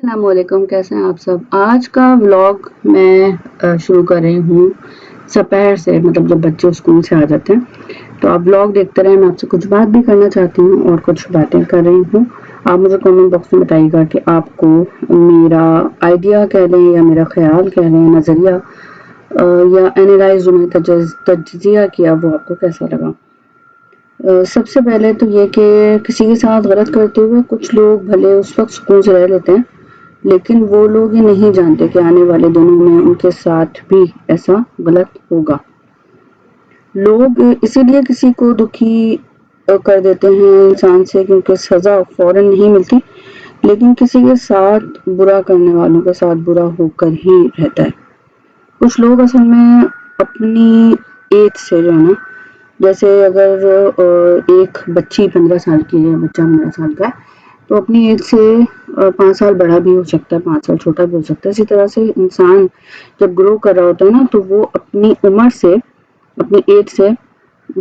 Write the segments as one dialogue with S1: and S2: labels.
S1: السلام علیکم، کیسے ہیں آپ سب؟ آج کا ولاگ میں شروع کر رہی ہوں سپہر سے، مطلب جب بچے اسکول سے آ جاتے ہیں تو آپ ولاگ دیکھتے رہیں. میں آپ سے کچھ بات بھی کرنا چاہتی ہوں اور کچھ باتیں کر رہی ہوں. آپ مجھے کامنٹ باکس میں بتائیے گا کہ آپ کو میرا آئیڈیا کہہ لیں یا میرا خیال کہہ لیں، نظریہ یا اینالائز جو میں نے تجزیہ کیا وہ آپ کو کیسا لگا. سب سے پہلے تو یہ کہ کسی کے ساتھ غلط کرتے ہوئے کچھ لوگ بھلے اس وقت سکون سے رہ لیتے ہیں، لیکن وہ لوگ یہ نہیں جانتے کہ آنے والے دنوں میں ان کے ساتھ بھی ایسا غلط ہوگا. لوگ اسی لیے کسی کو دکھی کر دیتے ہیں انسان سے کیونکہ سزا فوراً نہیں ملتی، لیکن کسی کے ساتھ برا کرنے والوں کے ساتھ برا ہو کر ہی رہتا ہے. کچھ لوگ اصل میں اپنی ایج سے جو ہے نا، جیسے اگر ایک بچی 15 سال کی ہے، بچہ 15 سال کا ہے، تو اپنی ایج سے 5 سال بڑا بھی ہو سکتا ہے، 5 سال چھوٹا بھی ہو سکتا ہے. اسی طرح سے انسان جب گرو کر رہا ہوتا ہے نا، تو وہ اپنی عمر سے، اپنی ایج سے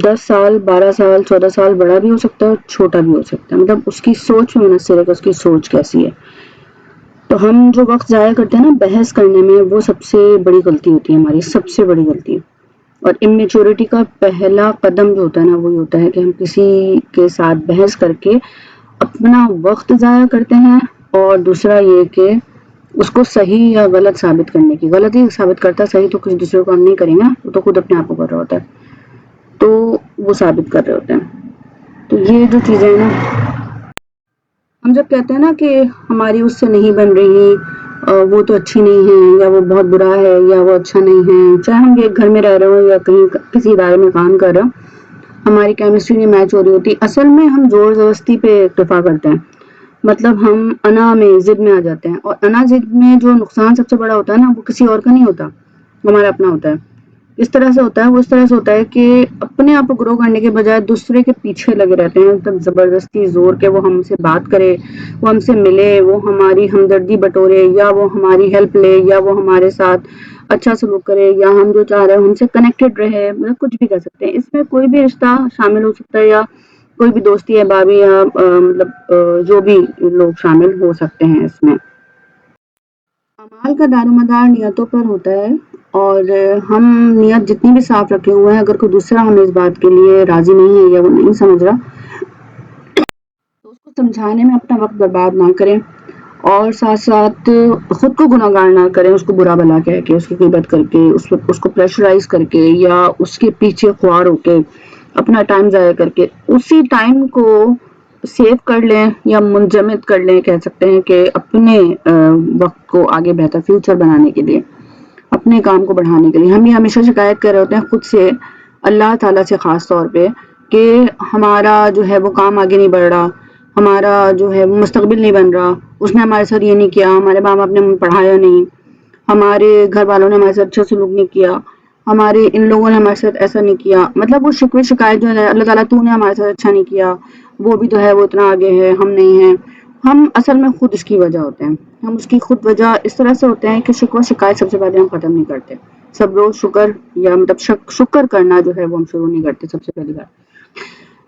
S1: 10 سال 12 سال 14 سال بڑا بھی ہو سکتا ہے اور چھوٹا بھی ہو سکتا ہے. مطلب اس کی سوچ میں منحصر ہے کہ اس کی سوچ کیسی ہے. تو ہم جو وقت ضائع کرتے ہیں نا بحث کرنے میں، وہ سب سے بڑی غلطی ہوتی ہے، ہماری سب سے بڑی غلطی. اور امیچورٹی کا پہلا قدم جو ہوتا ہے نا، وہی ہوتا ہے کہ ہم کسی کے ساتھ بحث کر کے اپنا وقت ضائع کرتے ہیں. اور دوسرا یہ کہ اس کو صحیح یا غلط ثابت کرنے کی، غلطی ثابت کرتا ہے، صحیح تو کسی دوسرے کو ہم نہیں کریں گے، وہ تو خود اپنے آپ کو کر رہا ہوتا ہے، تو وہ ثابت کر رہے ہوتے ہیں. تو یہ جو چیزیں ہیں نا، ہم جب کہتے ہیں نا کہ ہماری اس سے نہیں بن رہی، وہ تو اچھی نہیں ہے، یا وہ بہت برا ہے، یا وہ اچھا نہیں ہے، چاہے ہم ایک گھر میں رہ رہے ہوں یا کہیں کسی ادارے میں کام کر رہے ہوں، ہماری کیمسٹری نہیں میچ ہو رہی ہوتی. اصل میں ہم زور زبردستی پہ اکتفا کرتے ہیں، مطلب ہم انا میں ضد میں آ جاتے ہیں. اور انا ضد میں جو نقصان سب سے بڑا ہوتا ہے نا، وہ کسی اور کا نہیں ہوتا، ہمارا اپنا ہوتا ہے. اس طرح سے ہوتا ہے، وہ اس طرح سے ہوتا ہے کہ اپنے آپ کو گرو کرنے کے بجائے دوسرے کے پیچھے لگے رہتے ہیں، تب زبردستی زور کے وہ ہم سے بات کرے، وہ ہم سے ملے، وہ ہماری ہمدردی بٹورے، یا وہ ہماری ہیلپ لے، یا وہ ہمارے ساتھ اچھا سلوک کرے، یا ہم جو چاہ رہے ہیں ہم سے کنیکٹڈ رہے. مطلب کچھ بھی کر سکتے ہیں، اس میں کوئی بھی رشتہ شامل ہو سکتا ہے، یا کوئی بھی دوستی ہے بابی، یا مطلب جو بھی لوگ شامل ہو سکتے ہیں اس میں. اعمال کا دارومدار نیتوں پر ہوتا ہے، اور ہم نیت جتنی بھی صاف رکھے ہوئے ہیں، اگر کوئی دوسرا ہمیں اس بات کے لیے راضی نہیں ہے یا وہ نہیں سمجھ رہا، تو اس کو سمجھانے میں اپنا وقت برباد نہ کریں، اور ساتھ ساتھ خود کو گناہگار نہ کریں، اس کو برا بھلا کہہ کے، اس کی غیبت کر کے، اس کو پریشرائز کر کے، یا اس کے پیچھے خوار ہو کے، اپنا ٹائم ضائع کر کے. اسی ٹائم کو سیو کر لیں یا منجمد کر لیں، کہہ سکتے ہیں کہ اپنے وقت کو آگے بہتر فیوچر بنانے کے لیے، اپنے کام کو بڑھانے کے لیے. ہم یہ ہمیشہ شکایت کر رہے ہوتے ہیں خود سے، اللہ تعالیٰ سے خاص طور پہ، کہ ہمارا جو ہے وہ کام آگے نہیں بڑھ رہا، ہمارا جو ہے وہ مستقبل نہیں بن رہا، اس نے ہمارے ساتھ یہ نہیں کیا، ہمارے ماں باپ نے ہمیں پڑھایا نہیں، ہمارے گھر والوں نے ہمارے ساتھ اچھا سلوک نہیں کیا، ہمارے ان لوگوں نے ہمارے ساتھ ایسا نہیں کیا. مطلب وہ شکوے شکایت جو ہے، اللہ تعالیٰ تو نے ہمارے ساتھ اچھا نہیں کیا، وہ بھی تو ہے، وہ اتنا آگے ہے، ہم نہیں ہیں. ہم اصل میں خود اس کی وجہ ہوتے ہیں، ہم اس کی خود وجہ اس طرح سے ہوتے ہیں کہ شکوہ شکایت سب سے پہلے ہم ختم نہیں کرتے. سب روز شکر، یا مطلب شکر کرنا جو ہے وہ ہم شروع نہیں کرتے. سب سے پہلی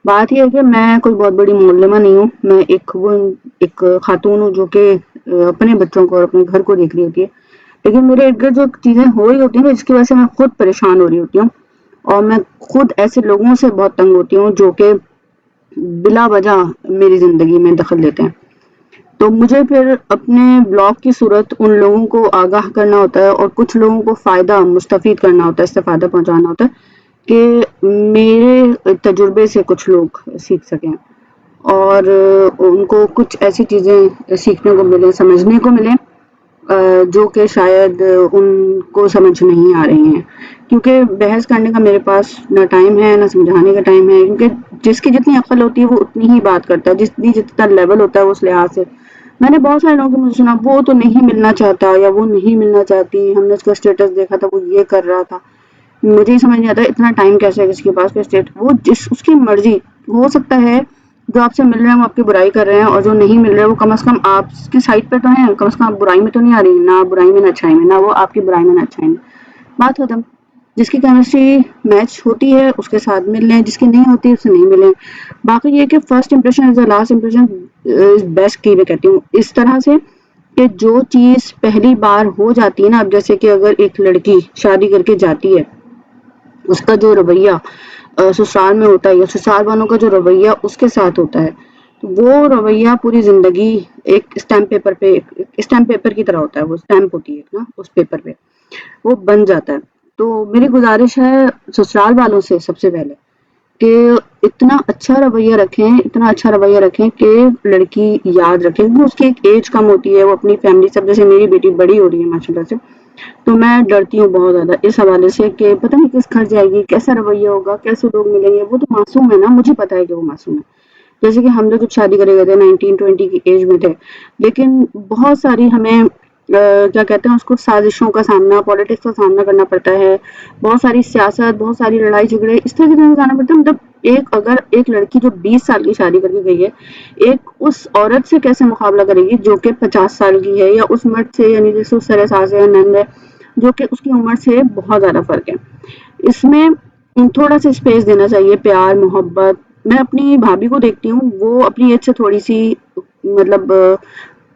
S1: بات یہ ہے کہ میں کوئی بہت بڑی معلمہ نہیں ہوں، میں ایک خاتون ہوں جو کہ اپنے بچوں کو اور اپنے گھر کو دیکھ رہی ہوتی ہے، لیکن میرے ارد گرد جو چیزیں ہو رہی ہوتی ہیں جس کی وجہ سے میں خود پریشان ہو رہی ہوتی ہوں، اور میں خود ایسے لوگوں سے بہت تنگ ہوتی ہوں جو کہ بلا وجہ میری زندگی میں دخل دیتے ہیں. تو مجھے پھر اپنے بلاگ کی صورت ان لوگوں کو آگاہ کرنا ہوتا ہے، اور کچھ لوگوں کو فائدہ مستفید کرنا ہوتا ہے، استفادہ پہنچانا ہوتا ہے، کہ میرے تجربے سے کچھ لوگ سیکھ سکیں، اور ان کو کچھ ایسی چیزیں سیکھنے کو ملیں، سمجھنے کو ملیں، جو کہ شاید ان کو سمجھ نہیں آ رہی ہیں. کیونکہ بحث کرنے کا میرے پاس نہ ٹائم ہے، نہ سمجھانے کا ٹائم ہے، کیونکہ جس کی جتنی عقل ہوتی ہے وہ اتنی ہی بات کرتا ہے، جتنا لیول ہوتا ہے اس لحاظ سے. میں نے بہت سارے لوگوں کو مجھے سنا وہ تو نہیں ملنا چاہتا، یا وہ نہیں ملنا چاہتی، ہم نے اس کا اسٹیٹس دیکھا تھا وہ یہ کر رہا تھا. مجھے ہی سمجھ نہیں آتا اتنا ٹائم کیسے ہے کسی کے پاس، وہ اس کی مرضی. ہو سکتا ہے جو آپ سے مل رہے ہیں وہ آپ کی برائی کر رہے ہیں، اور جو نہیں مل رہے وہ کم از کم آپ کی سائڈ پہ تو ہیں، کم از کم آپ برائی میں تو نہیں آ رہی، نہ برائی میں نہ اچھائی میں، نہ وہ آپ کی برائی میں نہ اچھائی میں. بات ختم. جس کی کیمسٹری میچ ہوتی ہے اس کے ساتھ مل لیں، جس کی نہیں ہوتی اس سے نہیں ملیں. باقی یہ کہ first impression is the last impression is best کی میں کہتی ہوں. اس طرح سے کہ جو چیز پہلی بار ہو جاتی ہے نا، اب جیسے کہ اگر ایک لڑکی شادی کر کے جاتی ہے، اس کا جو رویہ سسرال میں ہوتا ہے یا سسرال والوں کا جو رویہ اس کے ساتھ ہوتا ہے، تو وہ رویہ پوری زندگی ایک اسٹیمپ پیپر پہ، اسٹیمپ پیپر کی طرح ہوتا ہے، وہ اسٹیمپ ہوتی ہے نا اس پیپر پہ، وہ بن جاتا ہے۔ تو میری گزارش ہے سسرال والوں سے سب سے پہلے کہ اتنا اچھا رویہ رکھیں، اتنا اچھا رویہ رکھیں کہ لڑکی یاد رکھے، کیونکہ اس کی ایک ایج کم ہوتی ہے، وہ اپنی فیملی سب، جیسے میری بیٹی بڑی ہو رہی ہے ماشاء اللہ سے، تو میں ڈرتی ہوں بہت زیادہ اس حوالے سے کہ پتہ نہیں کس گھر جائے گی، کیسا رویہ ہوگا، کیسے لوگ ملیں گے۔ وہ تو معصوم ہے نا، مجھے پتا ہے کہ وہ معصوم ہے، جیسے کہ ہم لوگ جب شادی کرے گئے تھے 19-20 کی ایج میں تھے، لیکن بہت ساری ہمیں کیا کہتے ہیں اس کو، سازشوں کا سامنا، پالیٹکس کا سامنا کرنا پڑتا ہے، بہت ساری سیاست، بہت ساری لڑائی جھگڑے اس طرح کے جانا پڑتا ہے۔ مطلب اگر ایک لڑکی جو 20 سال کی شادی کر کے گئی ہے، ایک اس عورت سے کیسے مقابلہ کرے گی جو کہ 50 سال کی ہے، یا اس مرد سے، یعنی جیسے اس طرح ساس ہے، نند ہے، جو کہ اس کی عمر سے بہت زیادہ فرق ہے۔ اس میں تھوڑا سا اسپیس دینا چاہیے، پیار محبت۔ میں اپنی بھابھی کو دیکھتی ہوں، وہ اپنی ایج سے تھوڑی سی، مطلب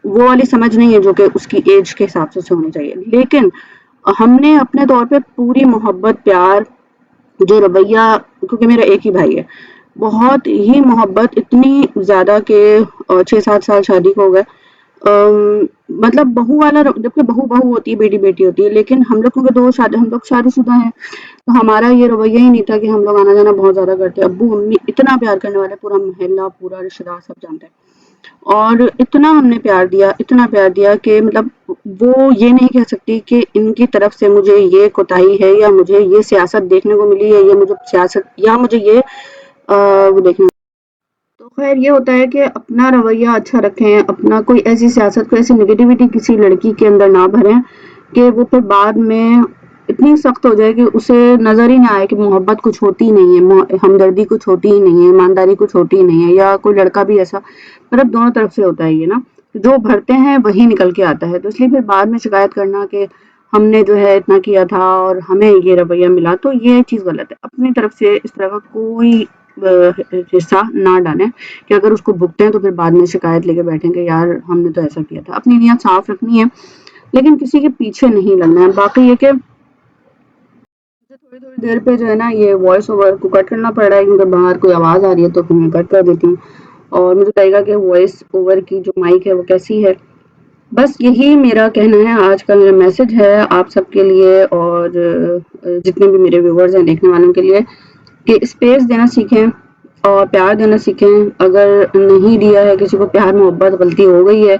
S1: وہ والی سمجھ نہیں ہے جو کہ اس کی ایج کے حساب سے ہونی چاہیے، لیکن ہم نے اپنے طور پہ پوری محبت، پیار، جو رویہ، کیونکہ میرا ایک ہی بھائی ہے، بہت ہی محبت، اتنی زیادہ کہ 6-7 سال شادی کو ہو گئے، مطلب بہو والا، جبکہ بہو ہوتی ہے، بیٹی بیٹی ہوتی ہے، لیکن ہم لوگ کیونکہ ہم لوگ شادی شدہ ہیں، تو ہمارا یہ رویہ ہی نہیں تھا کہ ہم لوگ آنا جانا بہت زیادہ کرتے، ابو امی اتنا پیار کرنے والے، پورا محلہ، پورا رشتہ دار سب جانتے ہیں، اور اتنا ہم نے پیار دیا، اتنا پیار دیا کہ مطلب وہ یہ نہیں کہہ سکتی کہ ان کی طرف سے مجھے یہ کوتاہی ہے، یا مجھے یہ سیاست دیکھنے کو ملی ہے، یا مجھے سیاست، یا مجھے یہ وہ دیکھنے۔ تو خیر یہ ہوتا ہے کہ اپنا رویہ اچھا رکھیں، اپنا کوئی ایسی سیاست، کوئی ایسی نگیٹیوٹی کسی لڑکی کے اندر نہ بھریں کہ وہ پھر بعد میں اتنی سخت ہو جائے کہ اسے نظر ہی نہ آئے کہ محبت کچھ ہوتی ہی نہیں ہے، ہمدردی کچھ ہوتی ہی نہیں ہے، ایمانداری کچھ ہوتی ہی نہیں ہے، یا کوئی لڑکا بھی ایسا، مطلب دونوں طرف سے ہوتا ہے یہ نا، جو بھرتے ہیں وہی نکل کے آتا ہے، تو اس لیے پھر بعد میں شکایت کرنا کہ ہم نے جو ہے اتنا کیا تھا اور ہمیں یہ رویہ ملا، تو یہ چیز غلط ہے۔ اپنی طرف سے اس طرح کا کوئی حصہ نہ ڈالیں کہ اگر اس کو بھگتے ہیں تو پھر بعد میں شکایت لے کے بیٹھیں کہ یار ہم نے تو ایسا کیا تھا۔ اپنی نیت صاف رکھنی ہے، لیکن کسی کے پیچھے نہیں لگنا ہے۔ باقی یہ کہ تھوڑی تھوڑی دیر پہ جو ہے نا یہ وائس اوور کو کٹ کرنا پڑ رہا ہے، کیونکہ باہر کوئی آواز آ رہی ہے تو پھر میں کٹ کر دیتی ہوں، اور مجھے لگے گا کہ وائس اوور کی جو مائک ہے وہ کیسی ہے۔ بس یہی میرا کہنا ہے، آج کا میرا میسج ہے آپ سب کے لیے، اور جتنے بھی میرے ویورز ہیں، دیکھنے والوں کے لیے، کہ اسپیس دینا سیکھیں اور پیار دینا سیکھیں۔ اگر نہیں دیا ہے کسی کو پیار محبت، غلطی ہو گئی ہے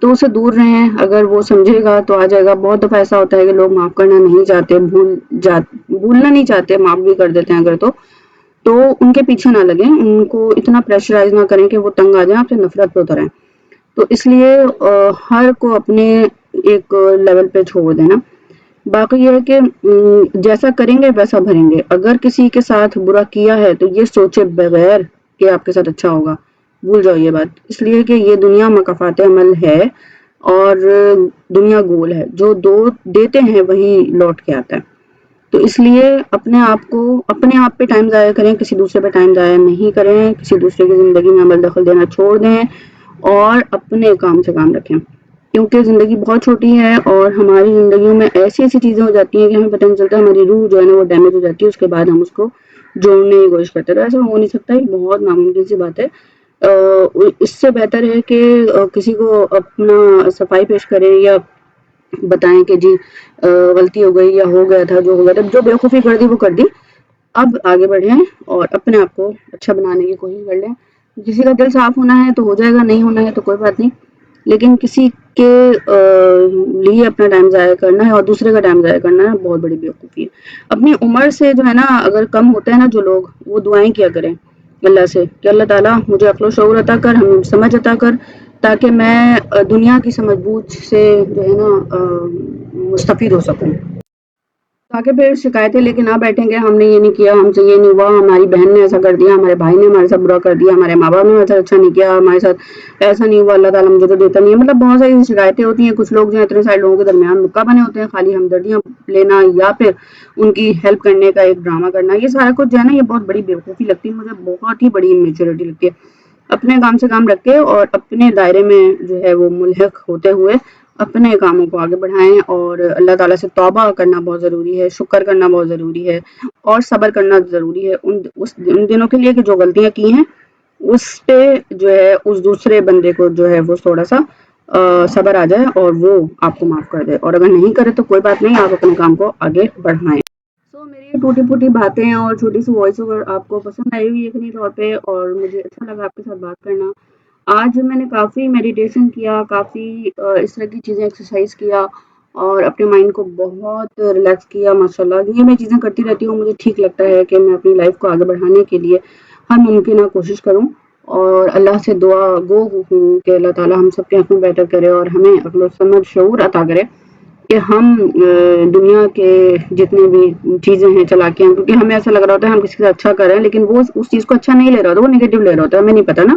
S1: تو اسے دور رہیں، اگر وہ سمجھے گا تو آ جائے گا۔ بہت دفعہ ایسا ہوتا ہے کہ لوگ معاف کرنا نہیں چاہتے، بھولنا نہیں چاہتے، معاف بھی کر دیتے ہیں اگر تو ان کے پیچھے نہ لگیں، ان کو اتنا پریشرائز نہ کریں کہ وہ تنگ آ جائیں، آپ سے نفرت پہ اتریں۔ تو اس لیے ہر کو اپنے ایک لیول پہ چھوڑ دینا۔ باقی یہ ہے کہ جیسا کریں گے ویسا بھریں گے۔ اگر کسی کے ساتھ برا کیا ہے تو یہ سوچے بغیر کہ آپ کے ساتھ اچھا ہوگا، بھول جاؤ یہ بات، اس لیے کہ یہ دنیا مکافات عمل ہے، اور دنیا گول ہے، جو دیتے ہیں وہی لوٹ کے آتا ہے۔ تو اس لیے اپنے آپ پہ ٹائم ضائع کریں، کسی دوسرے پہ ٹائم ضائع نہیں کریں، کسی دوسرے کی زندگی میں عمل دخل دینا چھوڑ دیں، اور اپنے کام سے کام رکھیں، کیونکہ زندگی بہت چھوٹی ہے، اور ہماری زندگیوں میں ایسی ایسی چیزیں ہو جاتی ہیں کہ ہمیں پتہ نہیں چلتا، ہماری روح جو ہے نا وہ ڈیمیج ہو جاتی ہے، اس کے بعد ہم اس کو جوڑنے کی کوشش کرتے ہیں، تو ایسا ہو نہیں سکتا، یہ بہت ناممکن سی بات ہے۔ اس سے بہتر ہے کہ کسی کو اپنا صفائی پیش کریں، یا بتائیں کہ جی غلطی ہو گئی، یا ہو گیا تھا، جو ہو گیا تھا، جو بیوقوفی کر دی وہ کر دی، اب آگے بڑھیں اور اپنے آپ کو اچھا بنانے کی کوشش کر لیں۔ کسی کا دل صاف ہونا ہے تو ہو جائے گا، نہیں ہونا ہے تو کوئی بات نہیں، لیکن کسی کے لیے اپنا ٹائم ضائع کرنا ہے اور دوسرے کا ٹائم ضائع کرنا ہے، بہت بڑی بیوقوفی ہے۔ اپنی عمر سے جو ہے نا، اگر کم ہوتے ہیں نا جو لوگ، وہ دعائیں کیا کریں اللہ سے کہ اللہ تعالیٰ مجھے عقل و شعور عطا کر، ہمیں سمجھ عطا کر، تاکہ میں دنیا کی سمجھ بوجھ سے جو ہے نا مستفید ہو سکوں، تاکہ پھر شکایتیں لے کے نہ بیٹھیں گے ہم نے یہ نہیں کیا، ہم سے یہ نہیں ہوا، ہماری بہن نے ایسا کر دیا، ہمارے بھائی نے ہمارے ساتھ برا کر دیا، ہمارے ماں باپ نے ہمارے ساتھ اچھا نہیں کیا، ہمارے ساتھ ایسا نہیں ہوا، اللہ تعالیٰ مجھے تو دیتا نہیں ہے۔ مطلب بہت ساری شکایتیں ہوتی ہیں، کچھ لوگ جو اتنے سارے لوگوں کے درمیان مکہ بنے ہوتے ہیں، خالی ہمدردیاں لینا یا پھر ان کی ہیلپ کرنے کا ایک ڈرامہ کرنا، یہ سارا کچھ جو ہے نا یہ بہت بڑی بیوقوفی لگتی ہے مجھے، بہت ہی بڑی میچورٹی لگتی ہے۔ اپنے کام سے کام رکھ کے اور اپنے دائرے میں جو ہے وہ ملحق ہوتے ہوئے اپنے کاموں کو آگے بڑھائیں، اور اللہ تعالیٰ سے توبہ کرنا بہت ضروری ہے، شکر کرنا بہت ضروری ہے، اور صبر کرنا ضروری ہے ان دنوں کے لیے کہ جو غلطیاں کی ہیں اس پہ جو ہے اس دوسرے بندے کو جو ہے وہ تھوڑا سا صبر آ جائے اور وہ آپ کو معاف کر دے، اور اگر نہیں کرے تو کوئی بات نہیں، آپ اپنے کام کو آگے بڑھائیں۔ میری یہ ٹوٹی پھوٹی باتیں اور چھوٹی سی وائس اوور آپ کو پسند آئی ہوئی یقینی طور پہ، اور مجھے اچھا لگا آپ کے ساتھ بات کرنا۔ آج میں نے کافی میڈیٹیشن کیا، کافی اس طرح کی چیزیں ایکسرسائز کیا اور اپنے مائنڈ کو بہت ریلیکس کیا ماشاءاللہ۔ یہ میں چیزیں کرتی رہتی ہوں، مجھے ٹھیک لگتا ہے کہ میں اپنی لائف کو آگے بڑھانے کے لیے ہر ممکنہ کوشش کروں، اور اللہ سے دعا گو ہوں کہ اللہ تعالیٰ ہم سب کے حق میں بہتر کرے اور ہمیں عقل و سمجھ شعور عطا کرے کہ ہم دنیا کے جتنے بھی چیزیں ہیں چالاکیاں، کیونکہ ہمیں ایسا لگ رہا ہوتا ہے ہم کسی سے اچھا کر رہے ہیں لیکن وہ اس چیز کو اچھا نہیں لے رہا ہوتا، وہ نیگیٹو لے رہا ہوتا ہے، ہمیں نہیں پتا نا۔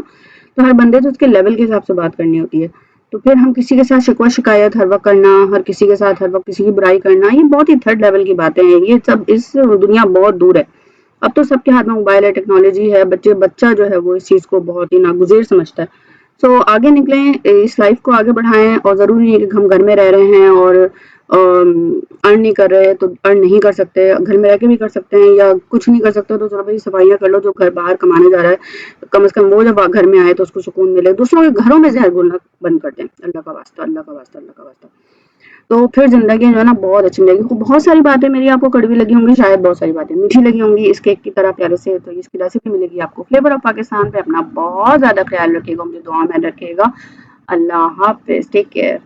S1: تو ہر بندے سے اس کے لیول کے حساب سے بات کرنی ہوتی ہے، تو پھر ہم کسی کے ساتھ شکوہ شکایت ہر وقت کرنا، ہر کسی کے ساتھ ہر وقت کسی کی برائی کرنا، یہ بہت ہی تھرڈ لیول کی باتیں ہیں، یہ سب اس دنیا بہت دور ہے۔ اب تو سب کے ہاتھ میں موبائل ہے، ٹیکنالوجی ہے، بچہ جو ہے وہ اس چیز کو بہت ہی ناگزیر سمجھتا ہے۔ آگے نکلیں، اس لائف کو آگے بڑھائیں، اور ضروری نہیں ہے کہ ہم گھر میں رہ رہے ہیں اور ارن نہیں کر رہے تو ارن نہیں کر سکتے، گھر میں رہ کے بھی کر سکتے ہیں، یا کچھ نہیں کر سکتے تو چلو بھائی صفائیاں کر لو، جو گھر باہر کمانے جا رہا ہے کم از کم وہ جب گھر میں آئے تو اس کو سکون ملے، دوسروں کے گھروں میں زہر گھولنا بند کر دیں، اللہ کا واسطہ، اللہ کا واسطہ، اللہ کا واسطہ۔ تو پھر زندگی جو ہے نا بہت اچھی لگی، بہت ساری باتیں میری آپ کو کڑوی لگی ہوں گی، شاید بہت ساری باتیں میٹھی لگی ہوں گی اس کیک کی طرح پیارے سے، تو اس کی ریسیپی ملے گی آپ کو فلیور آف پاکستان پہ۔ اپنا بہت زیادہ خیال رکھیے گا، مجھے دعا میں رکھیے گا۔ اللہ حافظ، ٹیک کیئر۔